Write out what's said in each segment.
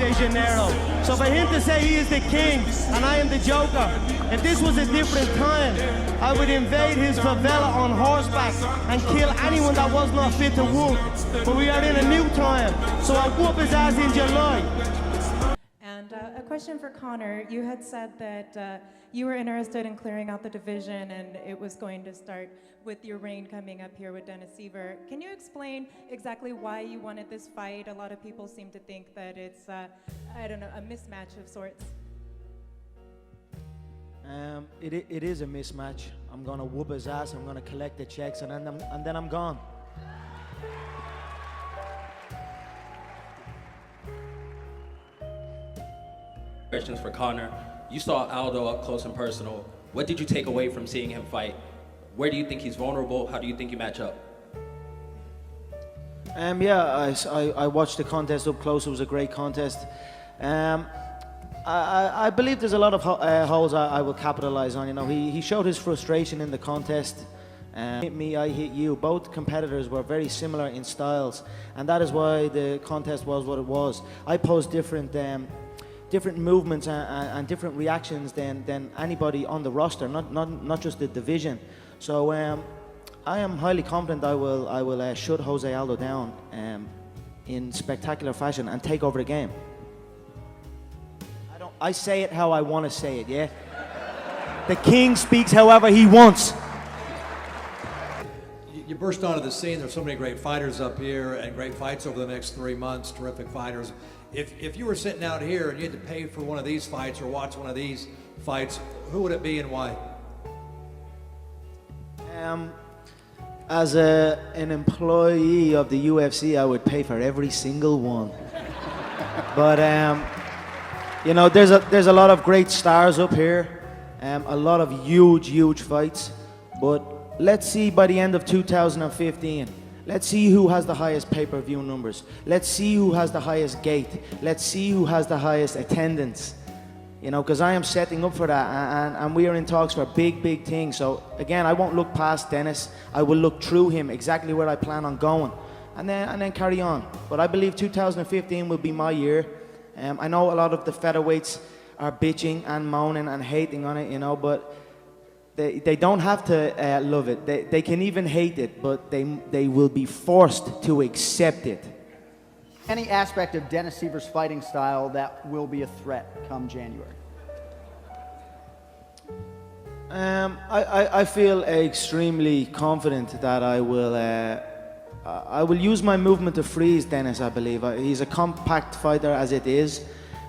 de Janeiro. So for him to say he is the king and I am the joker, if this was a different time, I would invade his favela on horseback and kill anyone that was not fit to whoop. But we are in a new time, so I'll whoop his ass in July. And a question for Connor. You had said that you were interested in clearing out the division and it was going to start with your reign coming up here with Dennis Siver. Can you explain exactly why you wanted this fight? A lot of people seem to think that it's, I don't know, a mismatch of sorts. It is a mismatch. I'm gonna whoop his ass, I'm gonna collect the checks, and then I'm gone. Questions for Connor. You saw Aldo up close and personal. What did you take away from seeing him fight? Where do you think he's vulnerable? How do you think you match up? I watched the contest up close. It was a great contest. I believe there's a lot of holes I will capitalize on. You know, he showed his frustration in the contest. Hit me, I hit you. Both competitors were very similar in styles, and that is why the contest was what it was. I posed different movements and different reactions than anybody on the roster, not just the division. So I am highly confident I will shut Jose Aldo down in spectacular fashion and take over the game. I say it how I want to say it, yeah? The king speaks however he wants. You burst onto the scene. There's so many great fighters up here and great fights over the next 3 months, terrific fighters. If you were sitting out here and you had to pay for one of these fights or watch one of these fights, who would it be and why? As an employee of the UFC, I would pay for every single one. But you know, there's a lot of great stars up here, a lot of huge fights. But let's see by the end of 2015. Let's see who has the highest pay-per-view numbers. Let's see who has the highest gate. Let's see who has the highest attendance. You know, because I am setting up for that, and we are in talks for big things. So again, I won't look past Dennis. I will look through him, exactly where I plan on going, and then carry on. But I believe 2015 will be my year. I know a lot of the featherweights are bitching and moaning and hating on it, you know, but they don't have to love it. They can even hate it, but they will be forced to accept it. Any aspect of Dennis Siver's fighting style that will be a threat come January? I feel extremely confident that I will use my movement to freeze Dennis, I believe. He's a compact fighter as it is.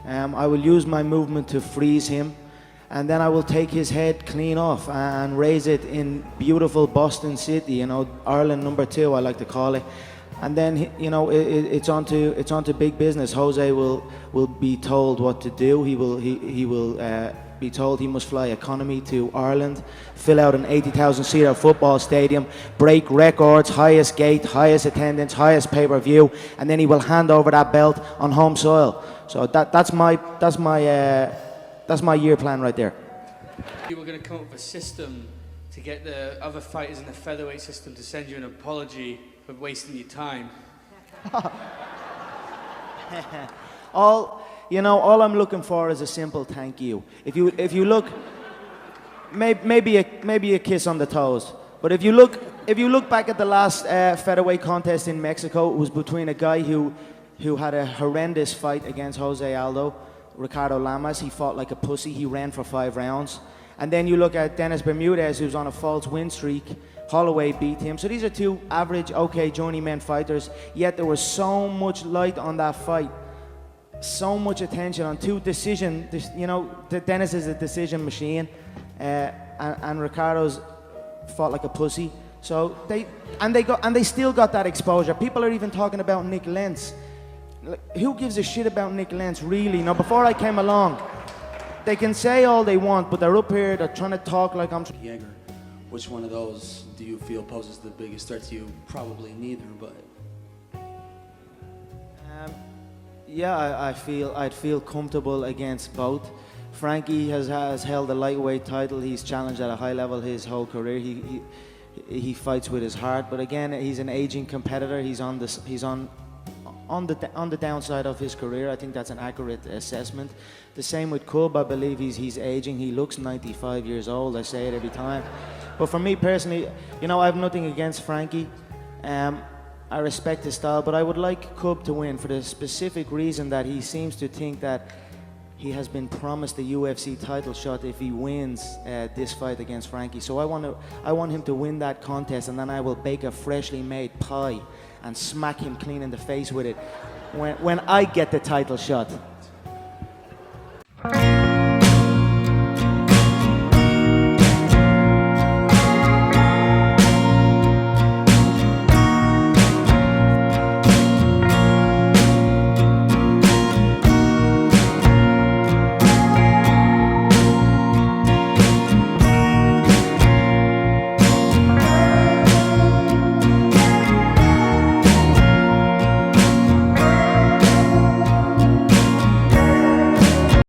I will use my movement to freeze him, and then I will take his head clean off and raise it in beautiful Boston City, you know, Ireland #2, I like to call it. And then, you know, it's on to big business. Jose will be told what to do. He will be told he must fly economy to Ireland, fill out an 80,000-seater football stadium, break records, highest gate, highest attendance, highest pay-per-view, and then he will hand over that belt on home soil. So that's my year plan right there. You were going to come up with a system to get the other fighters in the featherweight system to send you an apology for wasting your time. All I'm looking for is a simple thank you. If you look, maybe a kiss on the toes. But if you look back at the last featherweight contest in Mexico, it was between a guy who had a horrendous fight against Jose Aldo, Ricardo Lamas. He fought like a pussy. He ran for 5 rounds. And then you look at Dennis Bermudez, who's on a false win streak. Holloway beat him. So these are two average, okay, journeyman fighters. Yet there was so much light on that fight, so much attention on two decisions. You know, Dennis is a decision machine, and Ricardo's fought like a pussy. So they still got that exposure. People are even talking about Nick Lentz. Like, who gives a shit about Nick Lentz, really? Now, before I came along, they can say all they want, but they're up here, they're trying to talk like I'm... Jaeger, which one of those do you feel poses the biggest threat to you? Probably neither, but... Yeah, I'd feel comfortable against both. Frankie has held the lightweight title. He's challenged at a high level his whole career. He fights with his heart, but again, he's an aging competitor. He's on on the downside of his career. I think that's an accurate assessment. The same with Cub. I believe he's aging. He looks 95 years old. I say it every time. But for me personally, you know, I have nothing against Frankie. I respect his style, but I would like Cub to win for the specific reason that he seems to think that he has been promised a UFC title shot if he wins this fight against Frankie. So I want him to win that contest, and then I will bake a freshly made pie and smack him clean in the face with it when I get the title shot.